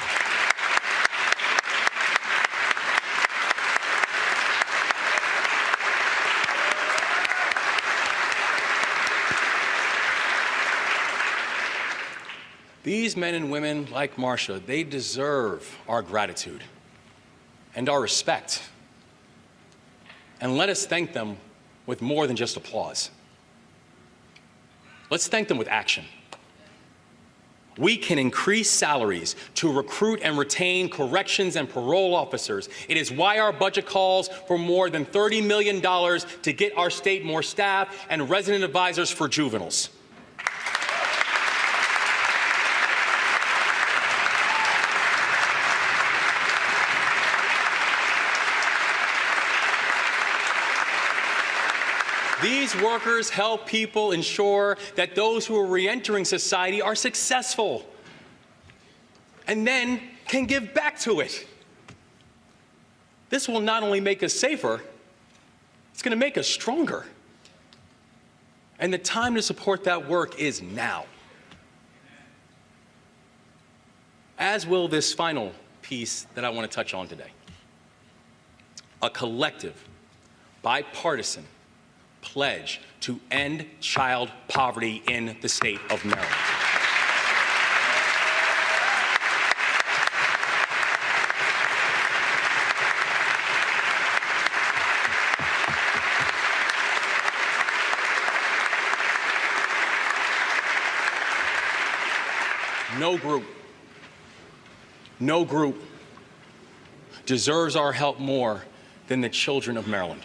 These men and women, like Marsha, they deserve our gratitude and our respect. And let us thank them with more than just applause. Let's thank them with action. We can increase salaries to recruit and retain corrections and parole officers. It is why our budget calls for more than $30 million to get our state more staff and resident advisors for juveniles. These workers help people ensure that those who are re-entering society are successful and then can give back to it. This will not only make us safer, it's going to make us stronger. And the time to support that work is now. As will this final piece that I want to touch on today. A collective, bipartisan pledge to end child poverty in the state of Maryland. No group deserves our help more than the children of Maryland.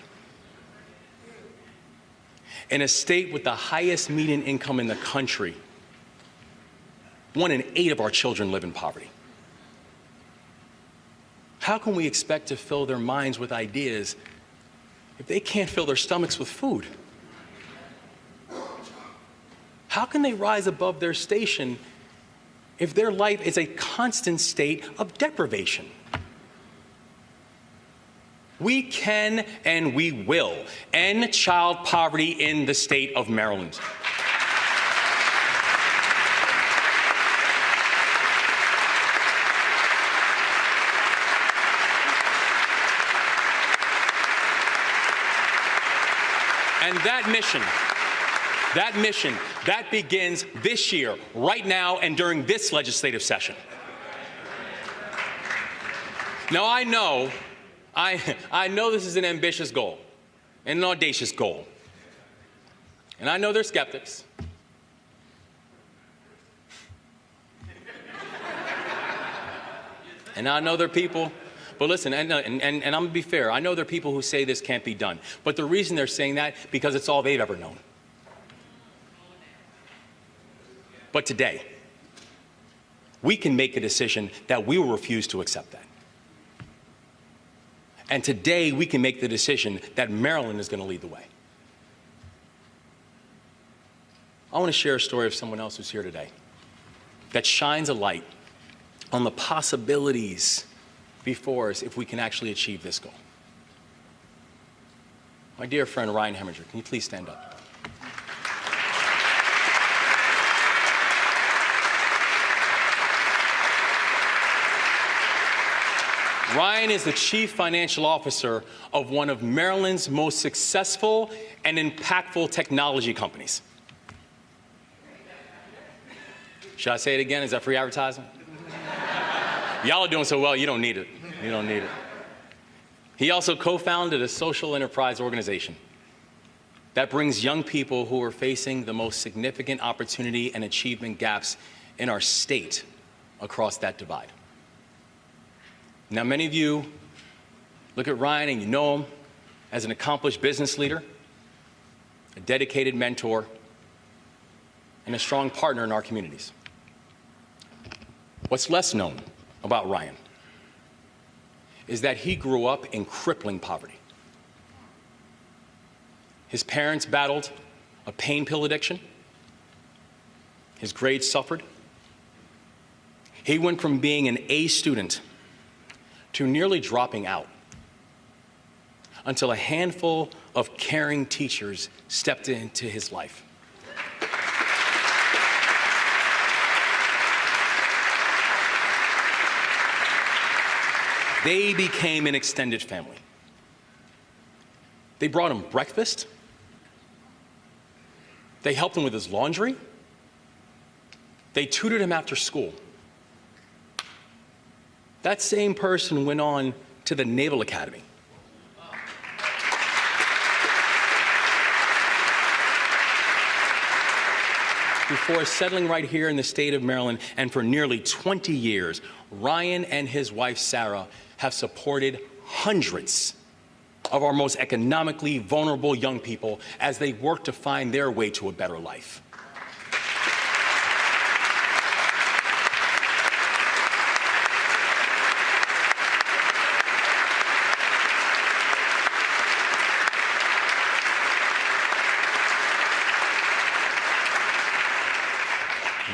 In a state with the highest median income in the country, 1 in 8 of our children live in poverty. How can we expect to fill their minds with ideas if they can't fill their stomachs with food? How can they rise above their station if their life is a constant state of deprivation? We can and we will end child poverty in the state of Maryland. And that mission begins this year, right now, and during this legislative session. Now, I know this is an ambitious goal, and an audacious goal. And I know there's skeptics. And I know there are people. But listen, and I'm going to be fair, I know there are people who say this can't be done. But the reason they're saying that, because it's all they've ever known. But today, we can make a decision that we will refuse to accept that. And today, we can make the decision that Maryland is going to lead the way. I want to share a story of someone else who's here today that shines a light on the possibilities before us if we can actually achieve this goal. My dear friend Ryan Heminger, can you please stand up? Ryan is the Chief Financial Officer of one of Maryland's most successful and impactful technology companies. Should I say it again? Is that free advertising? Y'all are doing so well, you don't need it. You don't need it. He also co-founded a social enterprise organization that brings young people who are facing the most significant opportunity and achievement gaps in our state across that divide. Now, many of you look at Ryan and you know him as an accomplished business leader, a dedicated mentor, and a strong partner in our communities. What's less known about Ryan is that he grew up in crippling poverty. His parents battled a pain pill addiction. His grades suffered. He went from being an A student to nearly dropping out until a handful of caring teachers stepped into his life. They became an extended family. They brought him breakfast. They helped him with his laundry. They tutored him after school. That same person went on to the Naval Academy. Before settling right here in the state of Maryland, and for nearly 20 years, Ryan and his wife, Sarah, have supported hundreds of our most economically vulnerable young people as they work to find their way to a better life.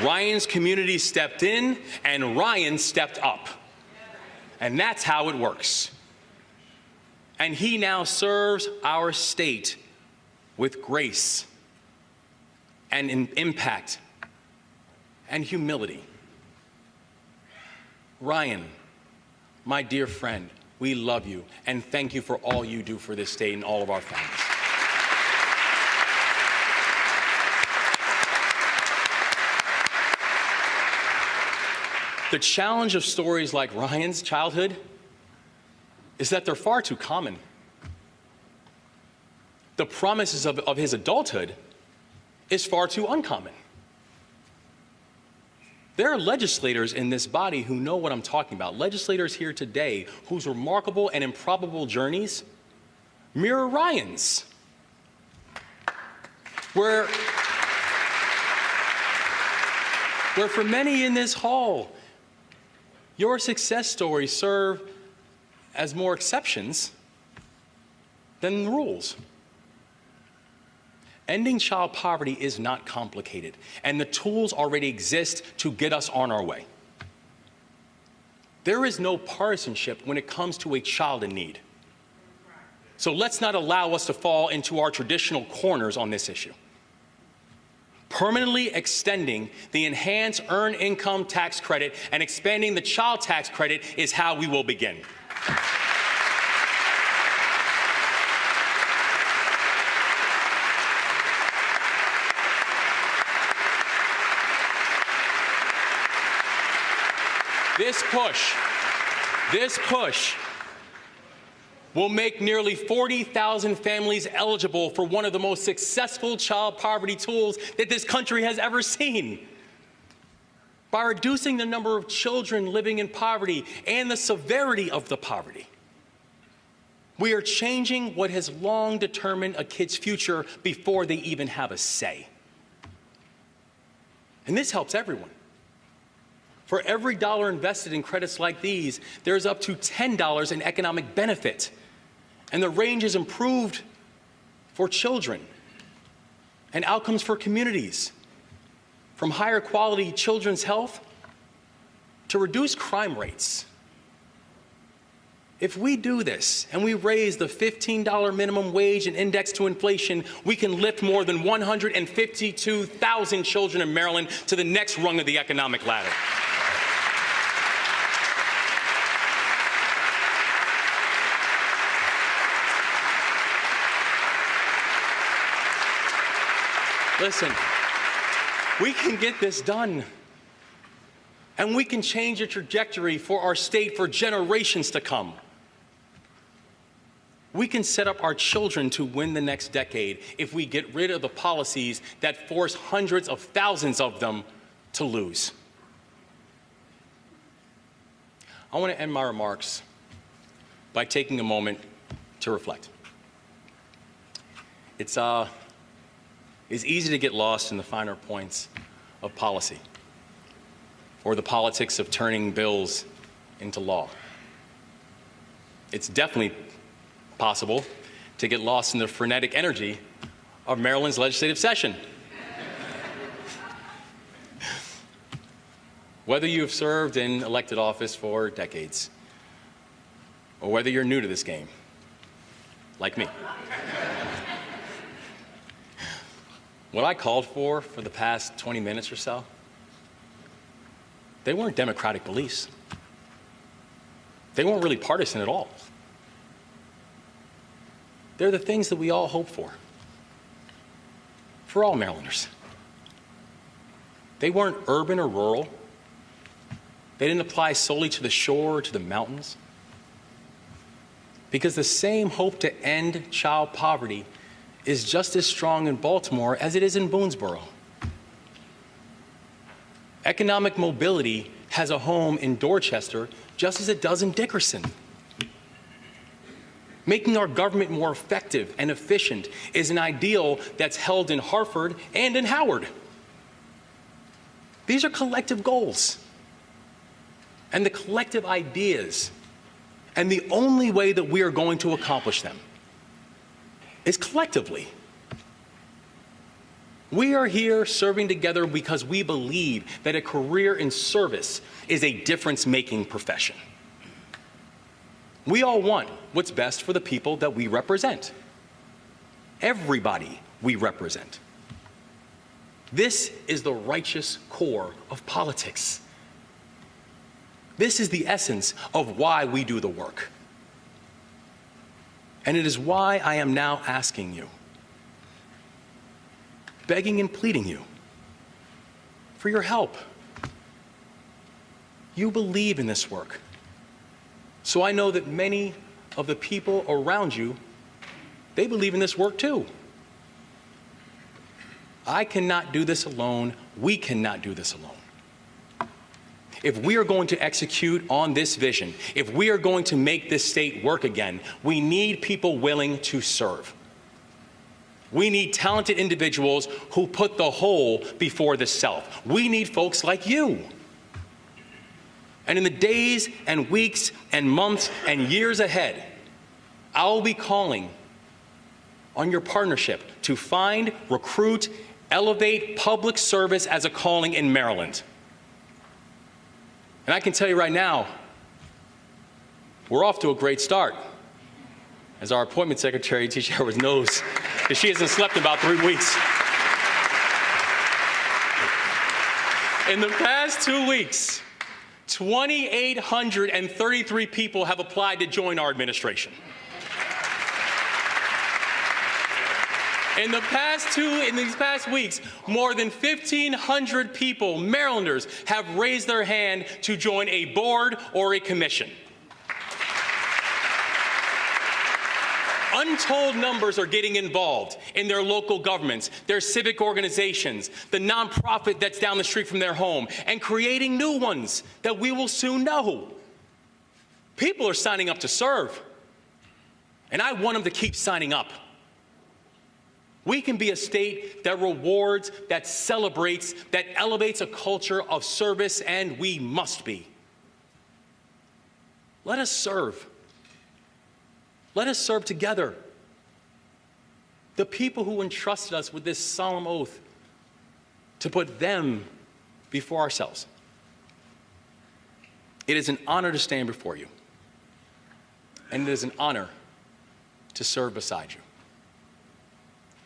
Ryan's community stepped in, and Ryan stepped up. And that's how it works. And he now serves our state with grace and impact and humility. Ryan, my dear friend, we love you, and thank you for all you do for this state and all of our families. The challenge of stories like Ryan's childhood is that they're far too common. The promises of his adulthood is far too uncommon. There are legislators in this body who know what I'm talking about. Legislators here today whose remarkable and improbable journeys Mira Ryan's, where for many in this hall, your success stories serve as more exceptions than the rules. Ending child poverty is not complicated, and the tools already exist to get us on our way. There is no partisanship when it comes to a child in need. So let's not allow us to fall into our traditional corners on this issue. Permanently extending the enhanced earned income tax credit and expanding the child tax credit is how we will begin. This push will make nearly 40,000 families eligible for one of the most successful child poverty tools that this country has ever seen. By reducing the number of children living in poverty and the severity of the poverty, we are changing what has long determined a kid's future before they even have a say. And this helps everyone. For every dollar invested in credits like these, there's up to $10 in economic benefit. And the range is improved for children and outcomes for communities, from higher quality children's health to reduced crime rates. If we do this and we raise the $15 minimum wage and index to inflation, we can lift more than 152,000 children in Maryland to the next rung of the economic ladder. Listen, we can get this done, and we can change the trajectory for our state for generations to come. We can set up our children to win the next decade if we get rid of the policies that force hundreds of thousands of them to lose. I want to end my remarks by taking a moment to reflect. It's easy to get lost in the finer points of policy or the politics of turning bills into law. It's definitely possible to get lost in the frenetic energy of Maryland's legislative session. Whether you've served in elected office for decades, or whether you're new to this game, like me. What I called for the past 20 minutes or so, they weren't democratic beliefs. They weren't really partisan at all. They're the things that we all hope for all Marylanders. They weren't urban or rural. They didn't apply solely to the shore or to the mountains. Because the same hope to end child poverty is just as strong in Baltimore as it is in Boonesboro. Economic mobility has a home in Dorchester just as it does in Dickerson. Making our government more effective and efficient is an ideal that's held in Hartford and in Howard. These are collective goals and the collective ideas, and the only way that we are going to accomplish them is collectively. We are here serving together because we believe that a career in service is a difference-making profession. We all want what's best for the people that we represent. Everybody we represent. This is the righteous core of politics. This is the essence of why we do the work. And it is why I am now asking you, begging and pleading you for your help. You believe in this work. So I know that many of the people around you, they believe in this work too. I cannot do this alone. We cannot do this alone. If we are going to execute on this vision, if we are going to make this state work again, we need people willing to serve. We need talented individuals who put the whole before the self. We need folks like you. And in the days and weeks and months and years ahead, I'll be calling on your partnership to find, recruit, elevate public service as a calling in Maryland. And I can tell you right now, we're off to a great start. As our appointment secretary, Tisha Edwards, knows that she hasn't slept in about 3 weeks. In the past 2 weeks, 2,833 people have applied to join our administration. In these past weeks, more than 1,500 people, Marylanders, have raised their hand to join a board or a commission. Untold numbers are getting involved in their local governments, their civic organizations, the nonprofit that's down the street from their home, and creating new ones that we will soon know. People are signing up to serve, and I want them to keep signing up. We can be a state that rewards, that celebrates, that elevates a culture of service, and we must be. Let us serve. Let us serve together. The people who entrusted us with this solemn oath to put them before ourselves. It is an honor to stand before you, and it is an honor to serve beside you.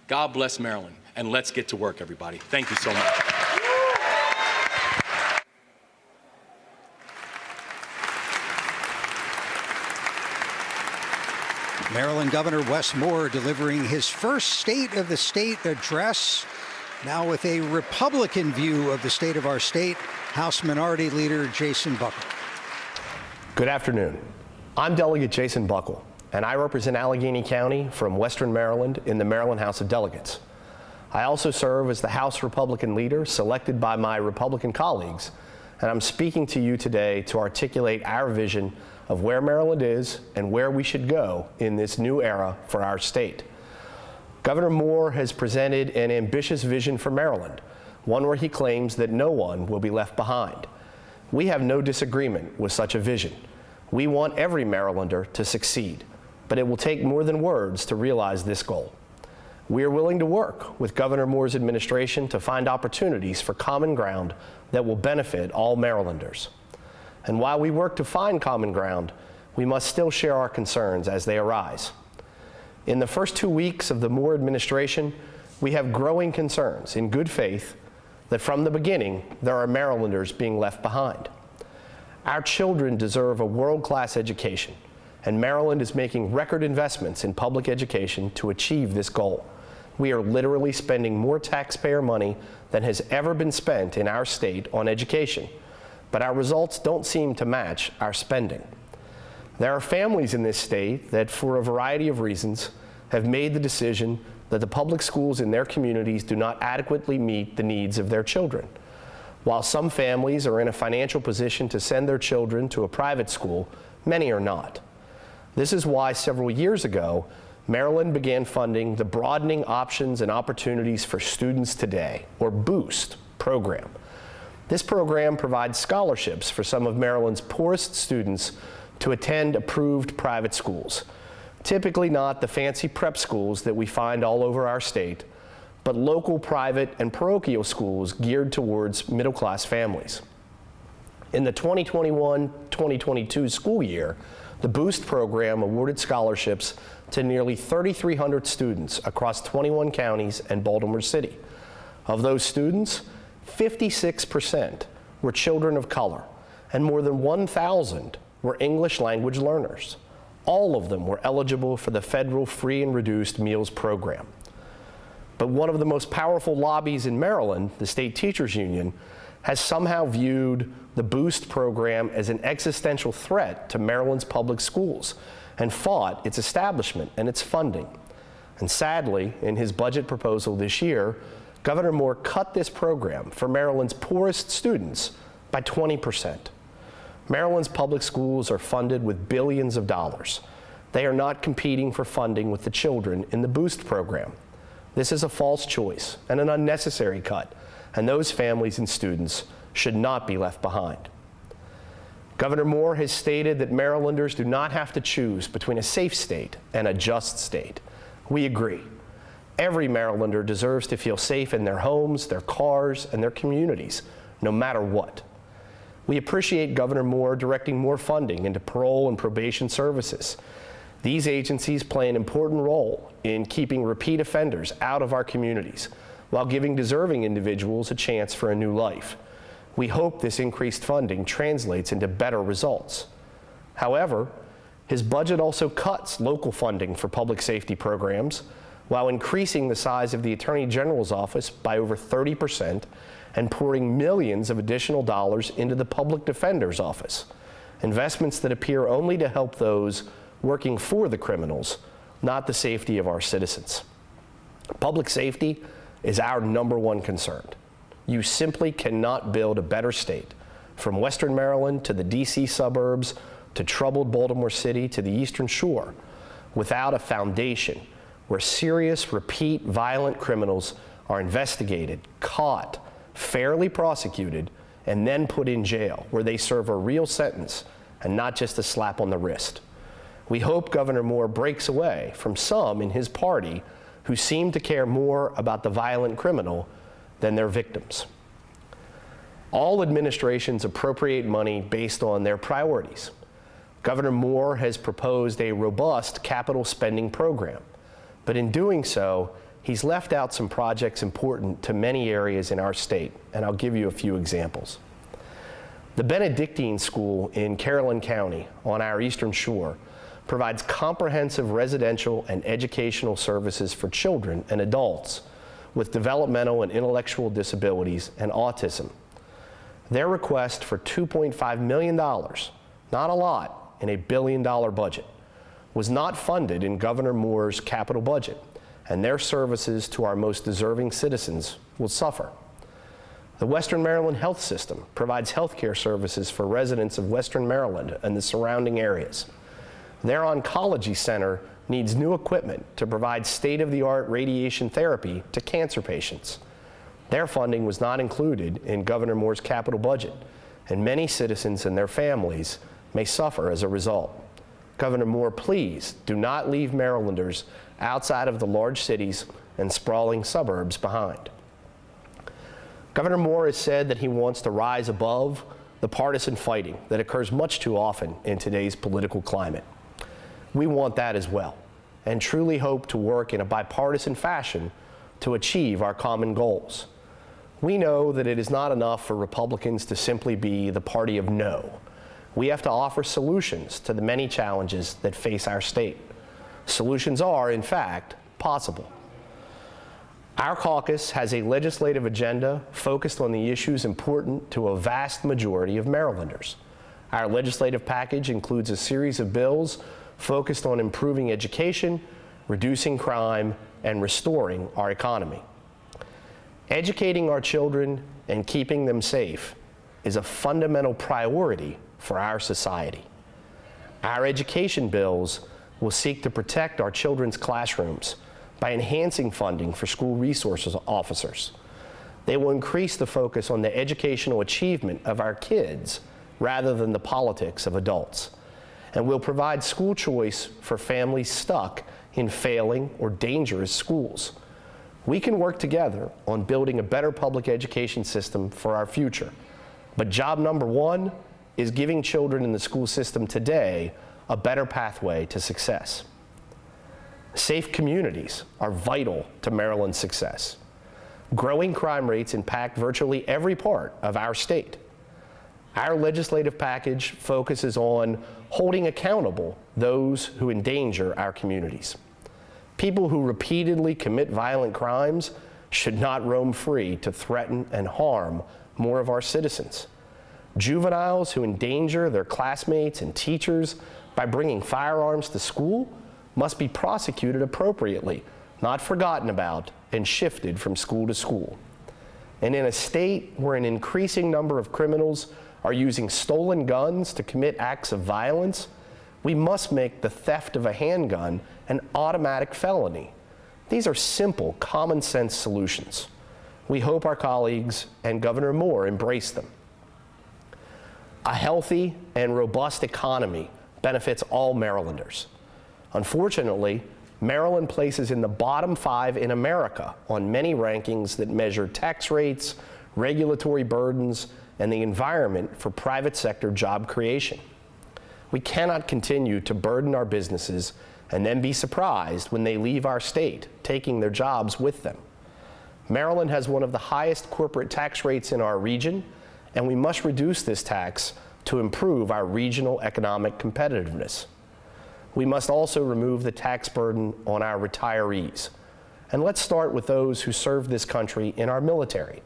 God bless Maryland, and let's get to work, everybody. Thank you so much. Maryland Governor Wes Moore delivering his first State of the State address, now with a Republican view of the state of our state. House Minority Leader Jason Buckle. Good afternoon. I'm Delegate Jason Buckle, and I represent Allegheny County from Western Maryland in the Maryland House of Delegates. I also serve as the House Republican leader selected by my Republican colleagues, and I'm speaking to you today to articulate our vision of where Maryland is and where we should go in this new era for our state. Governor Moore has presented an ambitious vision for Maryland, one where he claims that no one will be left behind. We have no disagreement with such a vision. We want every Marylander to succeed, but it will take more than words to realize this goal. We are willing to work with Governor Moore's administration to find opportunities for common ground that will benefit all Marylanders. And while we work to find common ground, we must still share our concerns as they arise. In the first 2 weeks of the Moore administration, we have growing concerns in good faith that from the beginning, there are Marylanders being left behind. Our children deserve a world-class education, and Maryland is making record investments in public education to achieve this goal. We are literally spending more taxpayer money than has ever been spent in our state on education, but our results don't seem to match our spending. There are families in this state that, for a variety of reasons, have made the decision that the public schools in their communities do not adequately meet the needs of their children. While some families are in a financial position to send their children to a private school, many are not. This is why several years ago, Maryland began funding the Broadening Options and Opportunities for Students Today, or BOOST, program. This program provides scholarships for some of Maryland's poorest students to attend approved private schools. Typically not the fancy prep schools that we find all over our state, but local private and parochial schools geared towards middle-class families. In the 2021-2022 school year, the BOOST program awarded scholarships to nearly 3,300 students across 21 counties and Baltimore City. Of those students, 56% were children of color, and more than 1,000 were English language learners. All of them were eligible for the federal free and reduced meals program. But one of the most powerful lobbies in Maryland, the State Teachers Union, has somehow viewed the BOOST program as an existential threat to Maryland's public schools and fought its establishment and its funding. And sadly, in his budget proposal this year, Governor Moore cut this program for Maryland's poorest students by 20%. Maryland's public schools are funded with billions of dollars. They are not competing for funding with the children in the Boost program. This is a false choice and an unnecessary cut, and those families and students should not be left behind. Governor Moore has stated that Marylanders do not have to choose between a safe state and a just state. We agree. Every Marylander deserves to feel safe in their homes, their cars, and their communities, no matter what. We appreciate Governor Moore directing more funding into parole and probation services. These agencies play an important role in keeping repeat offenders out of our communities while giving deserving individuals a chance for a new life. We hope this increased funding translates into better results. However, his budget also cuts local funding for public safety programs while increasing the size of the Attorney General's office by over 30% and pouring millions of additional dollars into the Public Defender's office, investments that appear only to help those working for the criminals, not the safety of our citizens. Public safety is our #1 concern. You simply cannot build a better state, from Western Maryland to the DC suburbs to troubled Baltimore City to the Eastern Shore, without a foundation where serious, repeat, violent criminals are investigated, caught, fairly prosecuted, and then put in jail, where they serve a real sentence and not just a slap on the wrist. We hope Governor Moore breaks away from some in his party who seem to care more about the violent criminal than their victims. All administrations appropriate money based on their priorities. Governor Moore has proposed a robust capital spending program, but in doing so, he's left out some projects important to many areas in our state, and I'll give you a few examples. The Benedictine School in Caroline County on our Eastern Shore provides comprehensive residential and educational services for children and adults with developmental and intellectual disabilities and autism. Their request for $2.5 million, not a lot in a $1 billion budget, was not funded in Governor Moore's capital budget, and their services to our most deserving citizens will suffer. The Western Maryland Health System provides health care services for residents of Western Maryland and the surrounding areas. Their oncology center needs new equipment to provide state-of-the-art radiation therapy to cancer patients. Their funding was not included in Governor Moore's capital budget, and many citizens and their families may suffer as a result. Governor Moore, please do not leave Marylanders outside of the large cities and sprawling suburbs behind. Governor Moore has said that he wants to rise above the partisan fighting that occurs much too often in today's political climate. We want that as well, and truly hope to work in a bipartisan fashion to achieve our common goals. We know that it is not enough for Republicans to simply be the party of no. We have to offer solutions to the many challenges that face our state. Solutions are, in fact, possible. Our caucus has a legislative agenda focused on the issues important to a vast majority of Marylanders. Our legislative package includes a series of bills focused on improving education, reducing crime, and restoring our economy. Educating our children and keeping them safe is a fundamental priority for our society. Our education bills will seek to protect our children's classrooms by enhancing funding for school resources officers. They will increase the focus on the educational achievement of our kids rather than the politics of adults, and will provide school choice for families stuck in failing or dangerous schools. We can work together on building a better public education system for our future, but job #1 is giving children in the school system today a better pathway to success. Safe communities are vital to Maryland's success. Growing crime rates impact virtually every part of our state. Our legislative package focuses on holding accountable those who endanger our communities. People who repeatedly commit violent crimes should not roam free to threaten and harm more of our citizens. Juveniles who endanger their classmates and teachers by bringing firearms to school must be prosecuted appropriately, not forgotten about and shifted from school to school. And in a state where an increasing number of criminals are using stolen guns to commit acts of violence, we must make the theft of a handgun an automatic felony. These are simple, common sense solutions. We hope our colleagues and Governor Moore embrace them. A healthy and robust economy benefits all Marylanders. Unfortunately, Maryland places in the bottom 5 in America on many rankings that measure tax rates, regulatory burdens, and the environment for private sector job creation. We cannot continue to burden our businesses and then be surprised when they leave our state, taking their jobs with them. Maryland has one of the highest corporate tax rates in our region, and we must reduce this tax to improve our regional economic competitiveness. We must also remove the tax burden on our retirees. And let's start with those who serve this country in our military.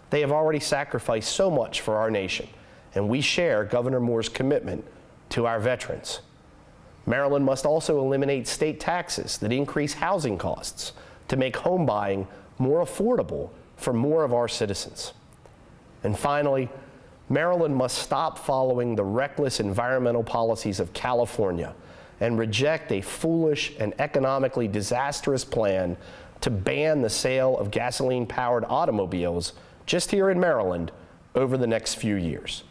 They have already sacrificed so much for our nation, and we share Governor Moore's commitment to our veterans. Maryland must also eliminate state taxes that increase housing costs to make home buying more affordable for more of our citizens. And finally, Maryland must stop following the reckless environmental policies of California and reject a foolish and economically disastrous plan to ban the sale of gasoline-powered automobiles just here in Maryland over the next few years.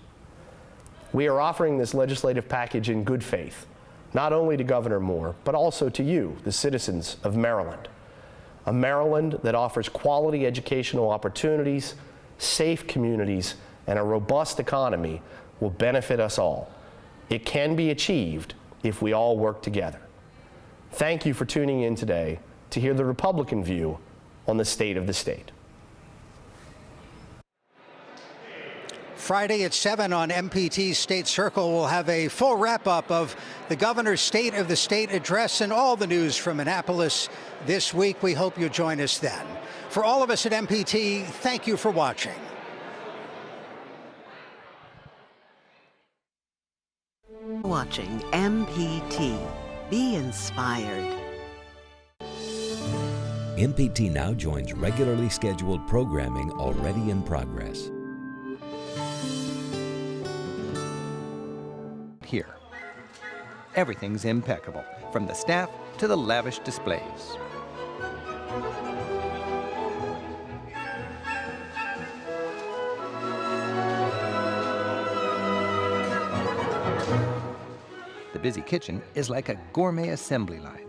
We are offering this legislative package in good faith, not only to Governor Moore, but also to you, the citizens of Maryland. A Maryland that offers quality educational opportunities, safe communities, and a robust economy will benefit us all. It can be achieved if we all work together. Thank you for tuning in today to hear the Republican view on the state of the state. Friday at 7 on MPT's State Circle, we'll have a full wrap-up of the governor's State of the State address and all the news from Annapolis this week. We hope you'll join us then. For all of us at MPT, thank you for watching. Watching MPT. Be inspired. MPT now joins regularly scheduled programming already in progress. Here, everything's impeccable, from the staff to the lavish displays. The busy kitchen is like a gourmet assembly line.